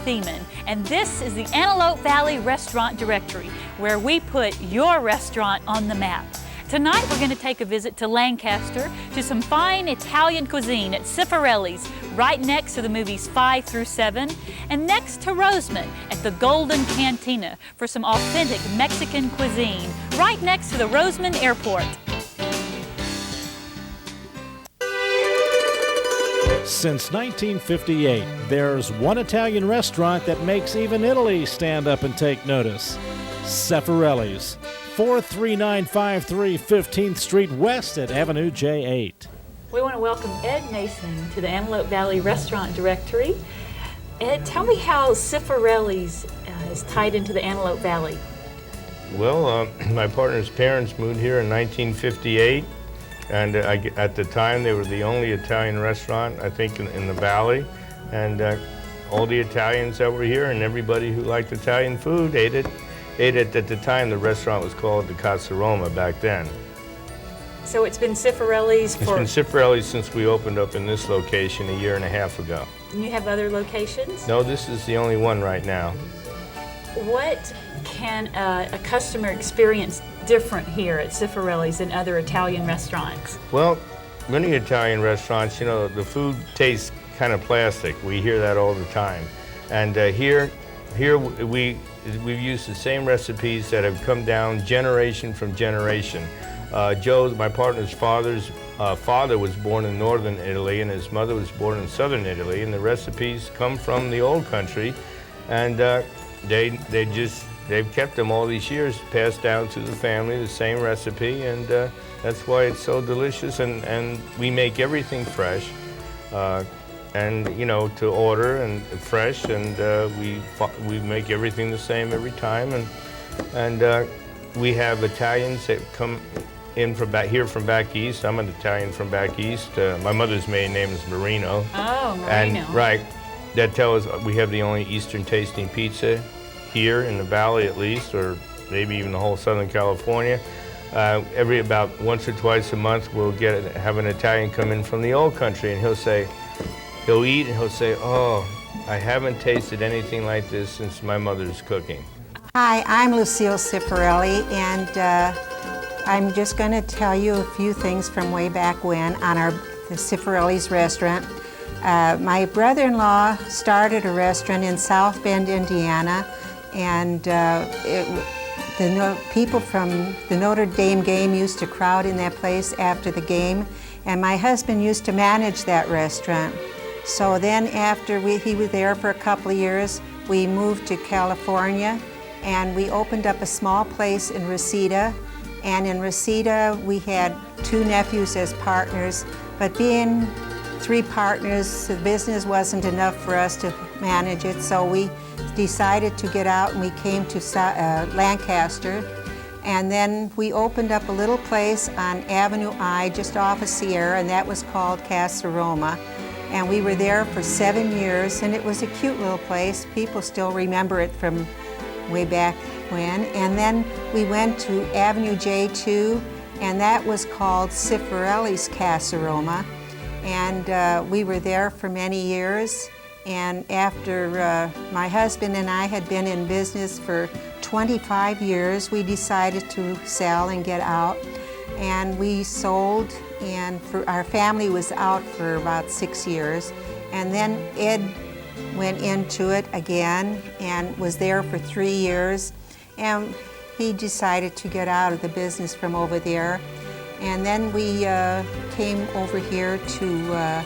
Thieman, and this is the Antelope Valley Restaurant Directory, where we put your restaurant on the map. Tonight we're going to take a visit to Lancaster to some fine Italian cuisine at Cifarelli's, right next to the movies 5 through 7, and next to Roseman at the Golden Cantina for some authentic Mexican cuisine, right next to the Roseman Airport. Since 1958, there's one Italian restaurant that makes even Italy stand up and take notice. Cifarelli's, 43953 15th Street West at Avenue J8. We want to welcome Ed Mason to the Antelope Valley Restaurant Directory. Ed, tell me how Cifarelli's is tied into the Antelope Valley. Well, my partner's parents moved here in 1958. And at the time, they were the only Italian restaurant, I think, in the valley. And all the Italians that were here and everybody who liked Italian food ate it. At the time, the restaurant was called the Casa Roma back then. So it's been Cifarelli's for... It's been Cifarelli's since we opened up in this location a year and a half ago. And you have other locations? No, this is the only one right now. What can a customer experience different here at Cifarelli's than other Italian restaurants? Well, many Italian restaurants, you know, the food tastes kind of plastic. We hear that all the time. And here we've used the same recipes that have come down generation from generation. Joe, my partner's father's father was born in northern Italy and his mother was born in southern Italy, and the recipes come from the old country, and they've kept them all these years, passed down to the family, the same recipe, and that's why it's so delicious, and we make everything fresh, and you know, to order and fresh, and we make everything the same every time, and we have Italians that come in from back east. I'm an Italian from back east. My mother's maiden name is Marino. Oh, Marino. And right, that tells us we have the only Eastern tasting pizza here in the valley at least, or maybe even the whole Southern California. Every about once or twice a month we'll have an Italian come in from the old country, and he'll eat and he'll say, "Oh, I haven't tasted anything like this since my mother's cooking." Hi, I'm Lucille Cifarelli, and I'm just going to tell you a few things from way back when on the Cifarelli's restaurant. My brother-in-law started a restaurant in South Bend, Indiana, and the people from the Notre Dame game used to crowd in that place after the game, and my husband used to manage that restaurant. So then after he was there for a couple of years, we moved to California, and we opened up a small place in Reseda. And in Reseda, we had 2 nephews as partners, but being 3 partners, the business wasn't enough for us to manage it, so we decided to get out and we came to Lancaster. And then we opened up a little place on Avenue I, just off of Sierra, and that was called Casa Roma. And we were there for 7 years, and it was a cute little place. People still remember it from way back when. And then we went to Avenue J2, and that was called Cifarelli's Casa Roma. And we were there for many years. And after my husband and I had been in business for 25 years, we decided to sell and get out. And we sold, and our family was out for about 6 years. And then Ed went into it again and was there for 3 years. And he decided to get out of the business from over there. And then we came over here to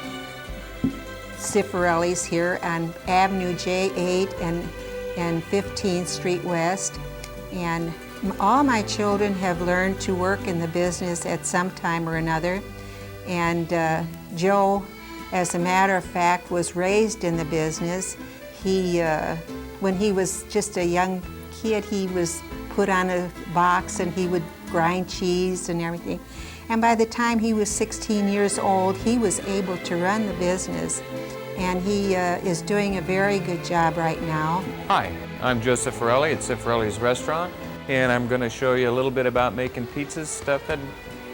Cifarelli's here on Avenue J8 and 15th Street West. And all my children have learned to work in the business at some time or another. And Joe, as a matter of fact, was raised in the business. When he was just a young kid, he was put on a box and he would grind cheese and everything. And by the time he was 16 years old, he was able to run the business. And he is doing a very good job right now. Hi, I'm Joe Cifarelli at Cifarelli's Restaurant, and I'm going to show you a little bit about making pizzas, stuff that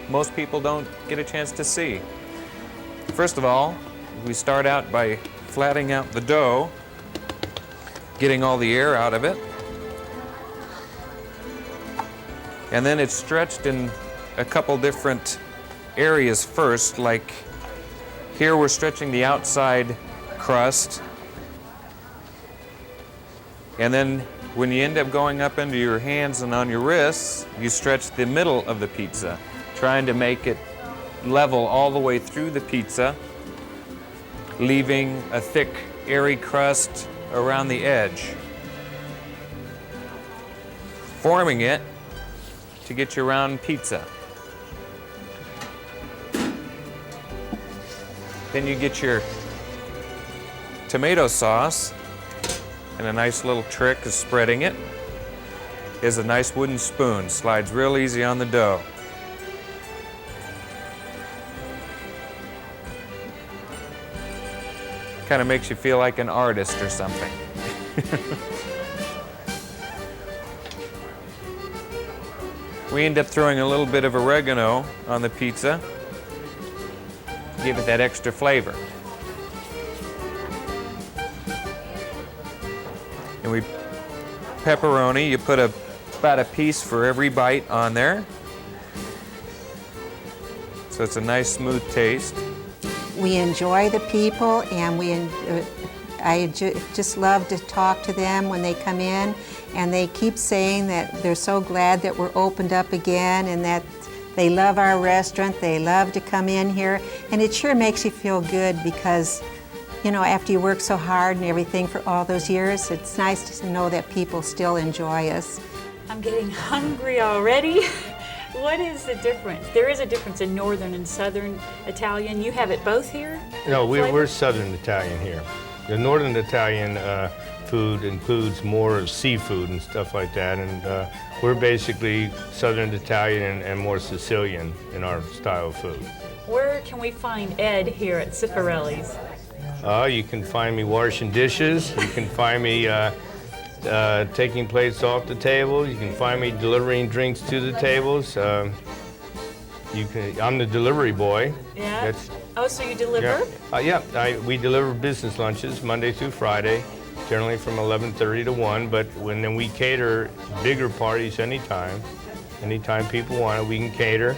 most people don't get a chance to see. First of all, we start out by flattening out the dough. getting all the air out of it. And then it's stretched in a couple different areas first, like here we're stretching the outside crust. And then when you end up going up into your hands and on your wrists, you stretch the middle of the pizza, trying to make it level all the way through the pizza, leaving a thick, airy crust around the edge, forming it to get your round pizza. Then you get your tomato sauce, and a nice little trick of spreading it is a nice wooden spoon. Slides real easy on the dough. Kind of makes you feel like an artist or something. We end up throwing a little bit of oregano on the pizza, give it that extra flavor. And we pepperoni, you put about a piece for every bite on there. So it's a nice smooth taste. We enjoy the people, and I just love to talk to them when they come in, and they keep saying that they're so glad that we're opened up again and that they love our restaurant, they love to come in here, and it sure makes you feel good because, you know, after you work so hard and everything for all those years, it's nice to know that people still enjoy us. I'm getting hungry already. What is the difference? There is a difference in Northern and Southern Italian. You have it both here? No, we're Southern Italian here. The Northern Italian food includes more of seafood and stuff like that, and we're basically Southern Italian and more Sicilian in our style of food. Where can we find Ed here at Cifarelli's? You can find me washing dishes. You can find me taking plates off the table. You can find me delivering drinks to the tables. I'm the delivery boy. Yeah. Oh, so you deliver? We deliver business lunches Monday through Friday, generally from 11:30 to 1. But then we cater bigger parties anytime people want it, we can cater.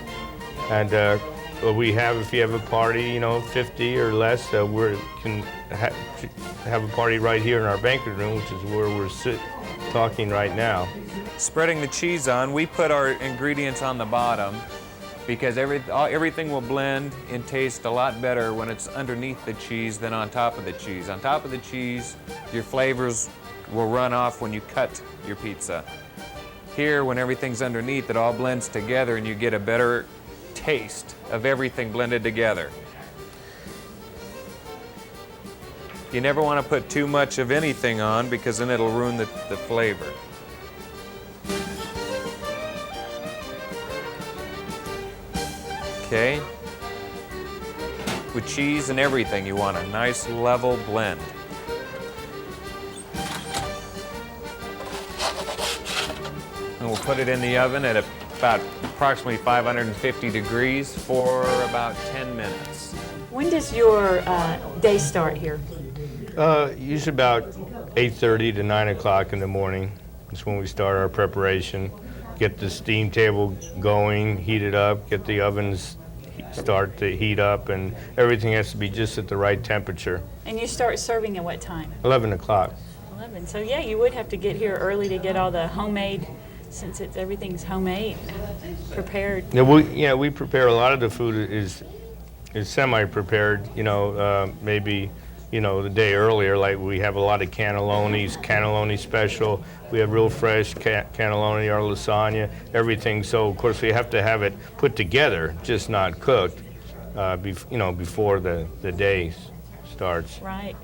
And we have, if you have a party, 50 or less, we can have a party right here in our banquet room, which is where we're talking right now. Spreading the cheese on, we put our ingredients on the bottom because everything will blend and taste a lot better when it's underneath the cheese than on top of the cheese. On top of the cheese, your flavors will run off when you cut your pizza. Here, when everything's underneath, it all blends together and you get a better taste of everything blended together. You never want to put too much of anything on because then it'll ruin the flavor. Okay. With cheese and everything, you want a nice level blend. And we'll put it in the oven at about approximately 550 degrees for about 10 minutes. When does your day start here? Usually about 8:30 to 9 o'clock in the morning. That's when we start our preparation. Get the steam table going, heat it up, get the ovens start to heat up, and everything has to be just at the right temperature. And you start serving at what time? 11 o'clock. 11. So yeah, you would have to get here early to get all the homemade, since everything's homemade, prepared. Yeah, we prepare a lot of the food is semi-prepared. Maybe the day earlier. Like we have a lot of cannelloni special. We have real fresh cannelloni, our lasagna, everything. So of course we have to have it put together, just not cooked, before the day starts. Right.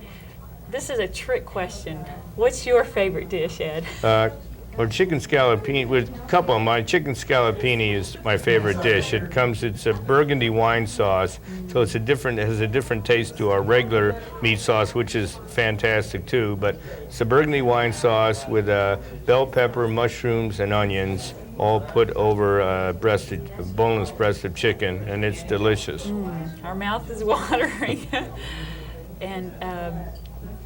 This is a trick question. What's your favorite dish, Ed? Well, chicken scallopini, with a couple of mine, chicken scallopini is my favorite dish. It's a burgundy wine sauce, so it has a different taste to our regular meat sauce, which is fantastic too. But it's a burgundy wine sauce with bell pepper, mushrooms, and onions, all put over boneless breast of chicken, and it's delicious. Our mouth is watering. And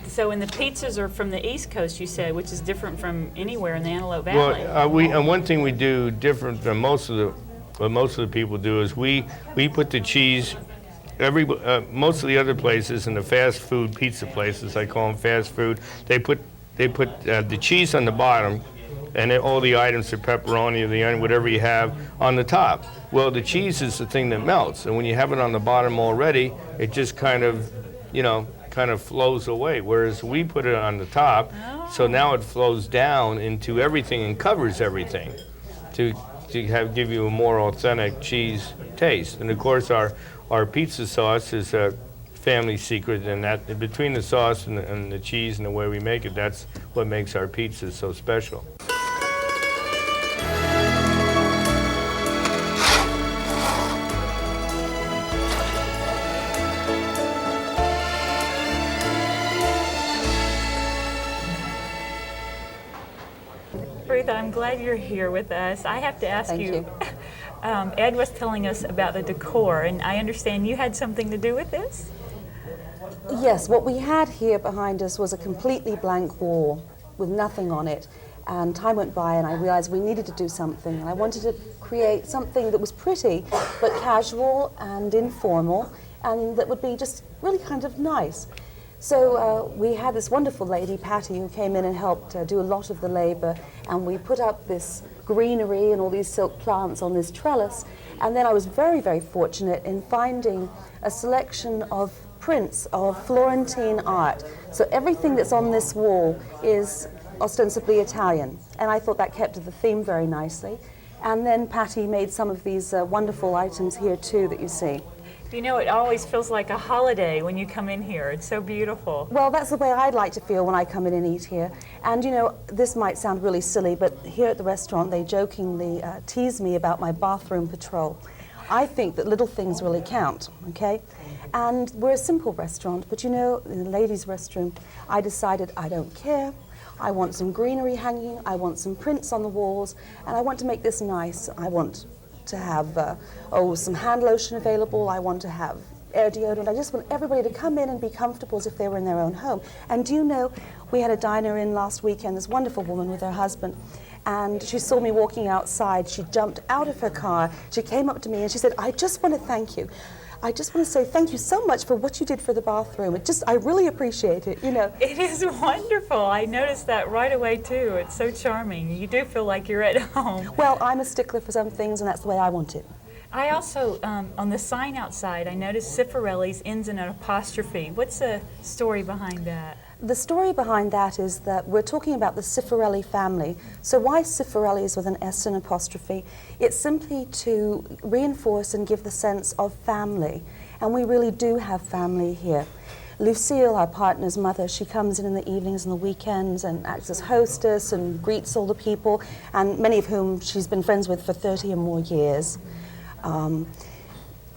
So, and the pizzas are from the East Coast, you said, which is different from anywhere in the Antelope Valley. Well, one thing we do different than most of the people do is we put the cheese. Most of the other places and the fast food pizza places, I call them fast food, they put the cheese on the bottom, and then all the items, the pepperoni or the onion, whatever you have, on the top. Well, the cheese is the thing that melts, and when you have it on the bottom already, it just kind of flows away. Whereas we put it on the top, so now it flows down into everything and covers everything to give you a more authentic cheese taste. And of course, our pizza sauce is a family secret, and that between the sauce and the cheese and the way we make it, that's what makes our pizzas so special. Ruth, I'm glad you're here with us. I have to ask Thank you. Ed was telling us about the decor, and I understand you had something to do with this? Yes, what we had here behind us was a completely blank wall with nothing on it. And time went by and I realized we needed to do something. And I wanted to create something that was pretty, but casual and informal, and that would be just really kind of nice. So we had this wonderful lady, Patty, who came in and helped do a lot of the labor, and we put up this greenery and all these silk plants on this trellis. And then I was very, very fortunate in finding a selection of prints of Florentine art. So everything that's on this wall is ostensibly Italian, and I thought that kept the theme very nicely. And then Patty made some of these wonderful items here too that you see. You know, it always feels like a holiday when you come in here. It's so beautiful. Well, that's the way I'd like to feel when I come in and eat here. And you know, this might sound really silly, but here at the restaurant they jokingly tease me about my bathroom patrol. I think that little things really count, okay? And we're a simple restaurant, but you know, in the ladies' restroom, I decided I don't care. I want some greenery hanging, I want some prints on the walls, and I want to make this nice. I want to have some hand lotion available. I want to have air deodorant. I just want everybody to come in and be comfortable as if they were in their own home. And do you know, we had a diner in last weekend, this wonderful woman with her husband, and she saw me walking outside. She jumped out of her car. She came up to me and she said, I just want to thank you. I just want to say thank you so much for what you did for the bathroom. I really appreciate it, you know. It is wonderful. I noticed that right away too. It's so charming. You do feel like you're at home. Well, I'm a stickler for some things, and that's the way I want it. I also, on the sign outside, I noticed Cifarelli's ends in an apostrophe. What's the story behind that? The story behind that is that we're talking about the Cifarelli family. So why Cifarelli's with an S and apostrophe? It's simply to reinforce and give the sense of family. And we really do have family here. Lucille, our partner's mother, she comes in the evenings and the weekends and acts as hostess and greets all the people, and many of whom she's been friends with for 30 or more years.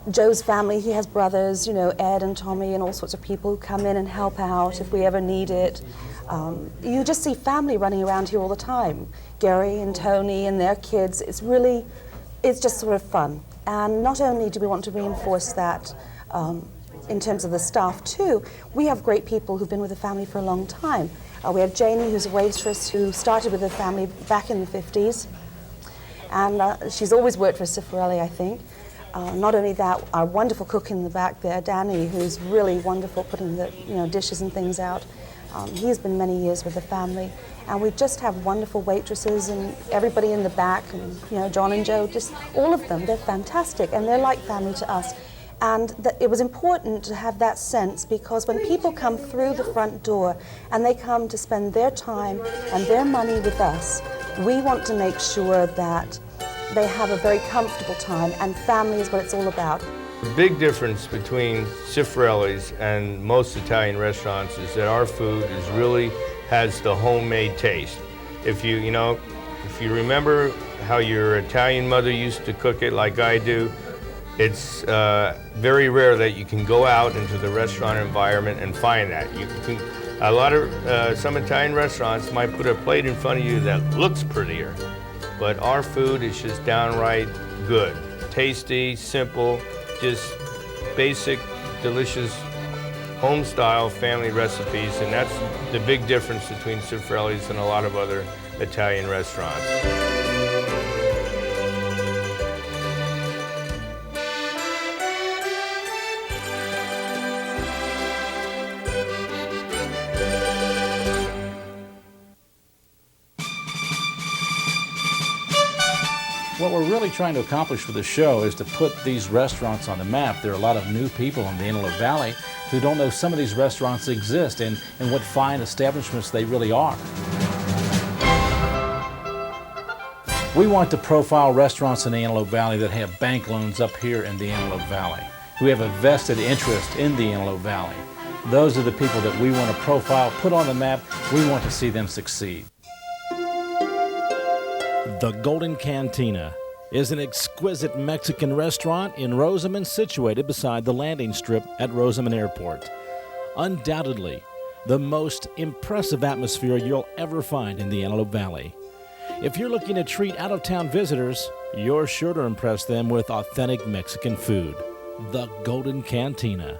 Joe's family, he has brothers, you know, Ed and Tommy and all sorts of people who come in and help out if we ever need it. You just see family running around here all the time. Gary and Tony and their kids. It's just sort of fun. And not only do we want to reinforce that in terms of the staff too, we have great people who've been with the family for a long time. We have Janie, who's a waitress who started with the family back in the 50s. And she's always worked for Cifarelli, I think. Not only that, our wonderful cook in the back there, Danny, who's really wonderful putting the dishes and things out. He's been many years with the family. And we just have wonderful waitresses and everybody in the back, and John and Joe, just all of them. They're fantastic and they're like family to us. And it was important to have that sense, because when people come through the front door and they come to spend their time and their money with us, we want to make sure that they have a very comfortable time, and family is what it's all about. The big difference between Cifarelli's and most Italian restaurants is that our food has the homemade taste. If you remember how your Italian mother used to cook it like I do, it's very rare that you can go out into the restaurant environment and find that. Some Italian restaurants might put a plate in front of you that looks prettier, but our food is just downright good. Tasty, simple, just basic, delicious home-style family recipes, and that's the big difference between Cifarelli's and a lot of other Italian restaurants. What we're really trying to accomplish with the show is to put these restaurants on the map. There are a lot of new people in the Antelope Valley who don't know some of these restaurants exist and what fine establishments they really are. We want to profile restaurants in the Antelope Valley that have bank loans up here in the Antelope Valley, who have a vested interest in the Antelope Valley. Those are the people that we want to profile, put on the map. We want to see them succeed. The Golden Cantina is an exquisite Mexican restaurant in Rosamond, situated beside the landing strip at Rosamond Airport. Undoubtedly, the most impressive atmosphere you'll ever find in the Antelope Valley. If you're looking to treat out-of-town visitors, you're sure to impress them with authentic Mexican food. The Golden Cantina.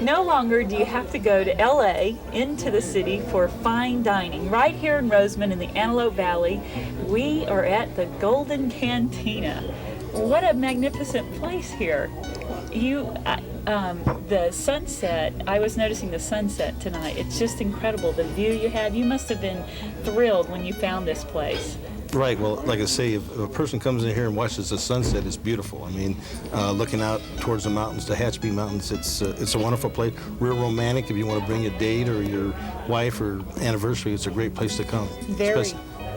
No longer do you have to go to LA into the city for fine dining. Right here in Rosamond in the Antelope Valley, we are at the Golden Cantina. What a magnificent place here. The sunset, I was noticing the sunset tonight. It's just incredible, the view you have. You must have been thrilled when you found this place. Right. Well, like I say, if a person comes in here and watches the sunset, it's beautiful. I mean, looking out towards the mountains, the Hatchby Mountains, it's a wonderful place. Real romantic. If you want to bring a date or your wife or anniversary, it's a great place to come. Very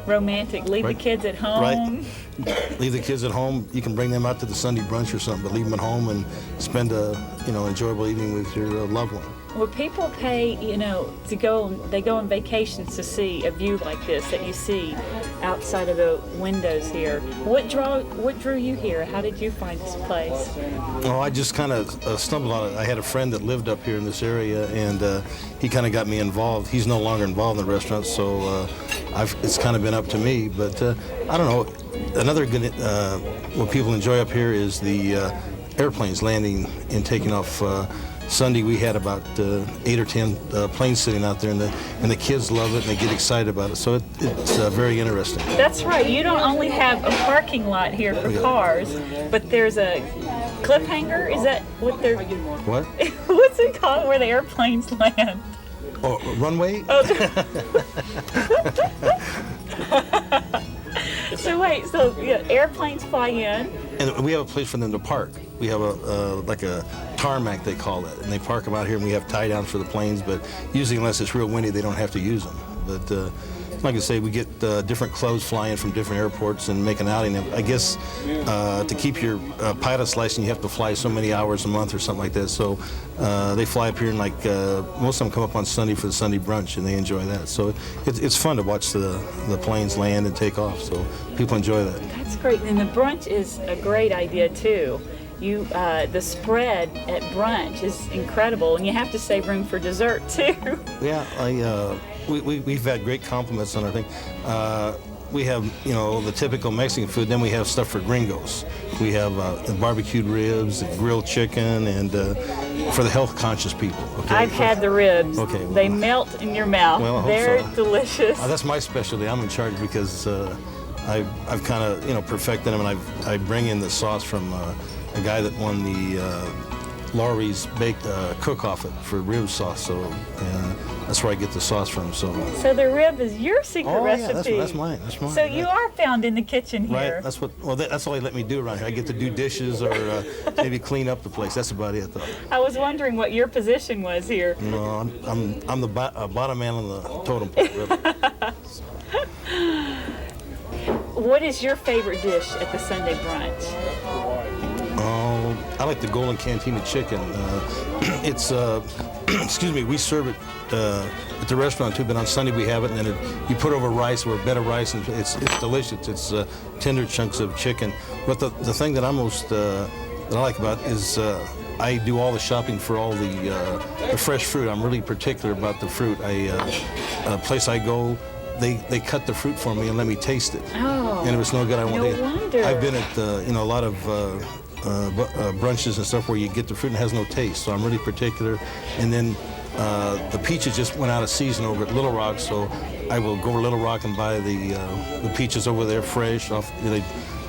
romantic. Leave the kids at home. Right. Leave the kids at home. You can bring them out to the Sunday brunch or something, but leave them at home and spend a enjoyable evening with your loved one. Well, people pay, to go, they go on vacations to see a view like this that you see outside of the windows here. What drew you here? How did you find this place? Well, I just kind of stumbled on it. I had a friend that lived up here in this area, and he kind of got me involved. He's no longer involved in the restaurant, so it's kind of been up to me. But I don't know. Another good, what people enjoy up here is the airplanes landing and taking off. Sunday we had about 8 or 10 planes sitting out there, and the kids love it and they get excited about it. So it's very interesting. That's right. You don't only have a parking lot here for cars, but there's a cliffhanger. Is that what they're? What? What's it called where the airplanes land? Oh, runway. Oh. So airplanes fly in. And we have a place for them to park. We have like a tarmac, they call it, and they park them out here, and we have tie downs for the planes, but usually unless it's real windy, they don't have to use them. But like I say, we get different clothes flying from different airports and make an outing. I guess to keep your pilot's license, you have to fly so many hours a month or something like that. So they fly up here, and most of them come up on Sunday for the Sunday brunch, and they enjoy that. So it's fun to watch the planes land and take off. So people enjoy that. That's great, and the brunch is a great idea too. The spread at brunch is incredible, and you have to save room for dessert too. Yeah, we've had great compliments on our thing. We have, the typical Mexican food. Then we have stuff for gringos. We have the barbecued ribs, the grilled chicken, and for the health-conscious people. Okay? I've had the ribs. Okay, well, they melt in your mouth. Well, I hope They're so. delicious. That's my specialty. I'm in charge because I've kind of perfected them, and I bring in the sauce from a guy that won the Laurie's baked cook-off for rib sauce. So that's where I get the sauce from. So the rib is your secret recipe. Yeah, that's mine. That's mine. So you are found in the kitchen here. Right. That's all they let me do around here. I get to do dishes or maybe clean up the place. That's about it, though. I was wondering what your position was here. No, I'm the bottom man on the totem pole. Really. What is your favorite dish at the Sunday brunch? I like the Golden Cantina chicken. It's, excuse me, we serve it at the restaurant too, but on Sunday we have it, and then you put over rice or a bed of rice, and it's delicious. It's tender chunks of chicken. But the thing that that I like about is I do all the shopping for all the fresh fruit. I'm really particular about the fruit. A place I go, they cut the fruit for me and let me taste it. Oh, and if it's no good, I won't eat it. No wonder. I've been at a lot of brunches and stuff where you get the fruit and it has no taste. So I'm really particular. And then the peaches just went out of season over at Little Rock, so I will go to Little Rock and buy the peaches over there fresh.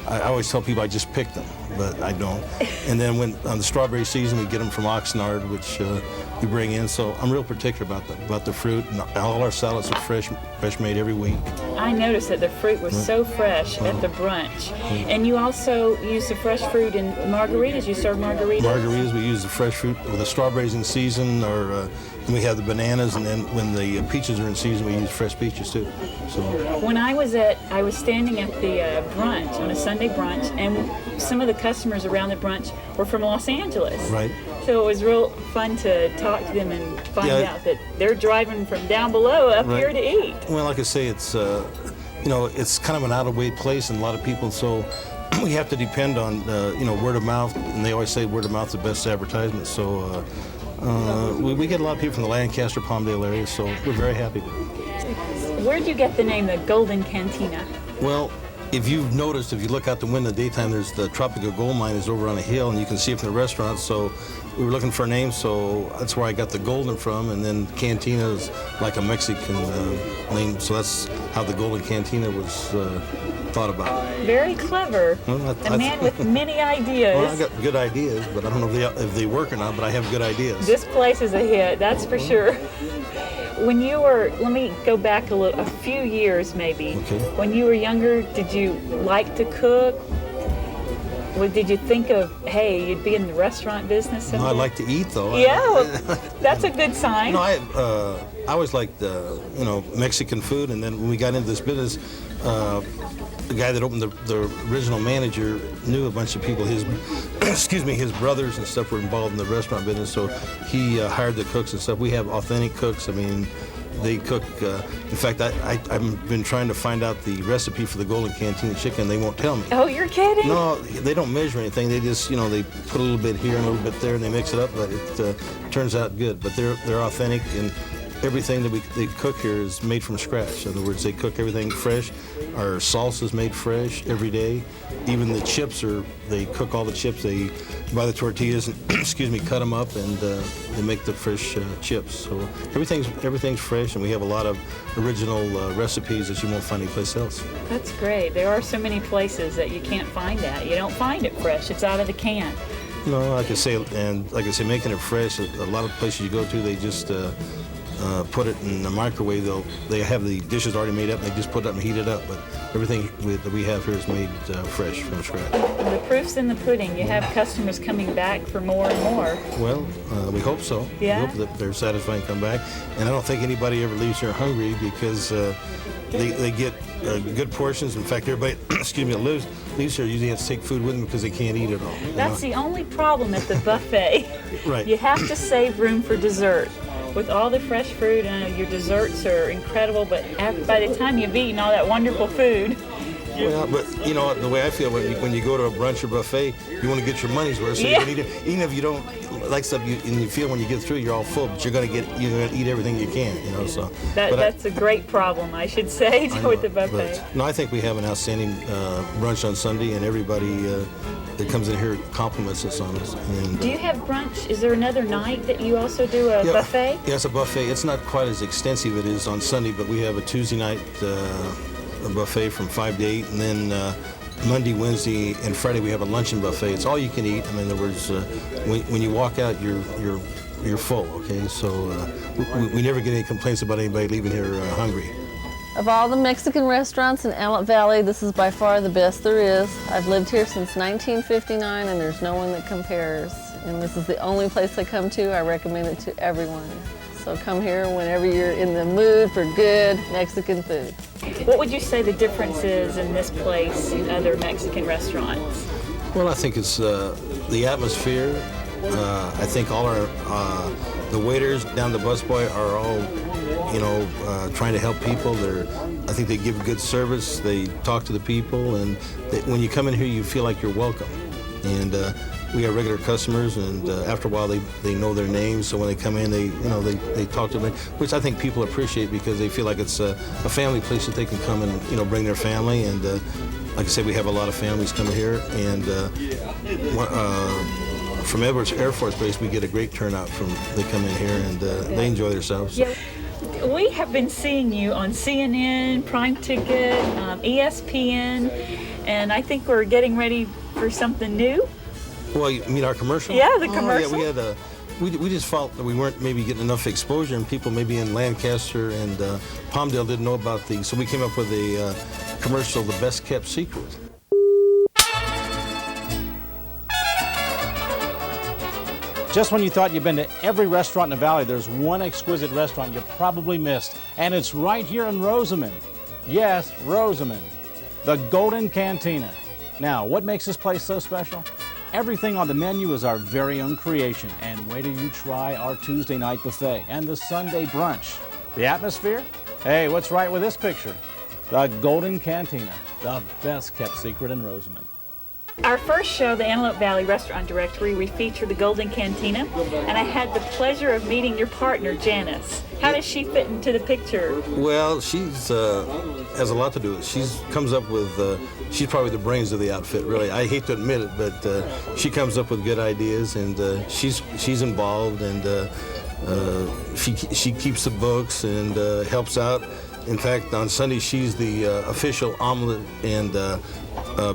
I always tell people I just pick them, but I don't. And then when on the strawberry season, we get them from Oxnard, which we bring in. So I'm real particular about the fruit. And all our salads are fresh made every week. I noticed that the fruit was so fresh at the brunch. And you also use the fresh fruit in margaritas. You serve margaritas? Margaritas, we use the fresh fruit with the strawberries in season, or and we have the bananas, and then when the peaches are in season, we use fresh peaches too. So when I was standing at the brunch, on a Sunday brunch, and some of the customers around the brunch were from Los Angeles. Right. So it was real fun to talk to them and find out that they're driving from down below up here to eat. Well, like I say, it's it's kind of an out-of-way place, and a lot of people, so we have to depend on word of mouth, and they always say word of mouth is the best advertisement. So we get a lot of people from the Lancaster, Palmdale area, so we're very happy. Where did you get the name, the Golden Cantina? Well, if you've noticed, if you look out the window in the daytime, there's the Tropical Gold Mine is over on a hill, and you can see it from the restaurant. So we were looking for a name, so that's where I got the Golden from, and then Cantina is like a Mexican name, so that's how the Golden Cantina was thought about. Very clever. Well, a man with many ideas. Well, I got good ideas, but I don't know if they work or not, but I have good ideas. This place is a hit, that's for sure. When you were, let me go back a few years maybe. Okay. When you were younger, did you like to cook? Or did you think of, hey, you'd be in the restaurant business someday? No, I like to eat, though. Yeah, well, that's a good sign. No, I always liked, Mexican food, and then when we got into this business, the guy that opened the original manager knew a bunch of people. His brothers and stuff were involved in the restaurant business, so he hired the cooks and stuff. We have authentic cooks. I mean, they cook. In fact, I've been trying to find out the recipe for the Golden Cantina chicken. They won't tell me. Oh, you're kidding? No, they don't measure anything. They just, they put a little bit here and a little bit there, and they mix it up. But it turns out good. But they're authentic, and everything that they cook here is made from scratch. In other words, they cook everything fresh. Our salsa is made fresh every day. Even the chips they cook all the chips. They buy the tortillas and, cut them up, and they make the fresh chips. So everything's fresh, and we have a lot of original recipes that you won't find anyplace else. That's great. There are so many places that you can't find that. You don't find it fresh. It's out of the can. No, like I say, making it fresh, a lot of places you go to, they just put it in the microwave. They have the dishes already made up, and they just put it up and heat it up. But everything that we have here is made fresh from scratch. The proof's in the pudding. You have customers coming back for more and more. Well, we hope so. Yeah? We hope that they're satisfied and come back. And I don't think anybody ever leaves here hungry, because they get good portions. In fact, everybody that leaves here usually has to take food with them because they can't eat it all. That's the only problem at the buffet. Right. You have to save room for dessert. With all the fresh fruit, your desserts are incredible, but by the time you've eaten all that wonderful food. Well, but the way I feel when you go to a brunch or buffet, you want to get your money's worth. So you can eat it, even if you don't like stuff, and you feel when you get through you're all full, but you're gonna eat everything you can. So that's a great problem, I should say, with the buffet. I think we have an outstanding brunch on Sunday, and everybody that comes in here compliments us on us. And, do you have brunch? Is there another night that you also do a buffet? Yeah, it's a buffet. It's not quite as extensive as it is on Sunday, but we have a Tuesday night a buffet from 5 to 8, and then Monday, Wednesday, and Friday we have a luncheon buffet. It's all you can eat. I mean, in other words, when you walk out, you're full. Okay, so we never get any complaints about anybody leaving here hungry. Of all the Mexican restaurants in Antelope Valley, this is by far the best there is. I've lived here since 1959, and there's no one that compares. And this is the only place I come to. I recommend it to everyone. So come here whenever you're in the mood for good Mexican food. What would you say the difference is in this place and other Mexican restaurants? Well, I think it's the atmosphere. I think all the waiters down the busboy are all trying to help people. I think they give good service. They talk to the people, and when you come in here, you feel like you're welcome. And we have regular customers, and after a while, they know their names. So when they come in, they talk to them, which I think people appreciate, because they feel like it's a family place that they can come and bring their family. And like I said, we have a lot of families coming here, and from Edwards Air Force Base, we get a great turnout they come in here, and they enjoy themselves. Yeah. We have been seeing you on CNN, Prime Ticket, ESPN, and I think we're getting ready for something new. Well, you mean our commercial? Yeah, the commercial. Yeah, we had we just felt that we weren't maybe getting enough exposure, and people maybe in Lancaster and Palmdale didn't know about these. So we came up with a commercial, The Best Kept Secret. Just when you thought you'd been to every restaurant in the valley, there's one exquisite restaurant you probably missed, and it's right here in Rosamond. Yes, Rosamond, the Golden Cantina. Now, what makes this place so special? Everything on the menu is our very own creation, and wait till you try our Tuesday night buffet and the Sunday brunch. The atmosphere? Hey, what's right with this picture? The Golden Cantina, the best kept secret in Rosamond. Our first show, the Antelope Valley Resturant Directory, we featured the Golden Cantina, and I had the pleasure of meeting your partner, Janice. How does she fit into the picture? Well, she's has a lot to do with it. She's comes up with, she's probably the brains of the outfit, really. I hate to admit it, but she comes up with good ideas, and she's involved, and she keeps the books and helps out. In fact, on Sunday, she's the official omelet and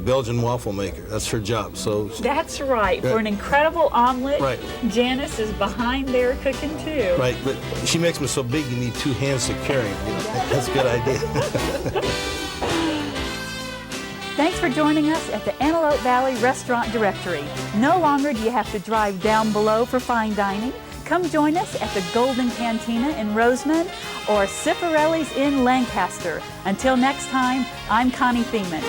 Belgian waffle maker. That's her job. So that's right. For an incredible omelet, right. Janice is behind there cooking too. Right, but she makes them so big you need two hands to carry them. You know? That's a good idea. Thanks for joining us at the Antelope Valley Resturant Directory. No longer do you have to drive down below for fine dining. Come join us at the Golden Cantina in Rosamond or Cifarelli's in Lancaster. Until next time, I'm Connie Thieman.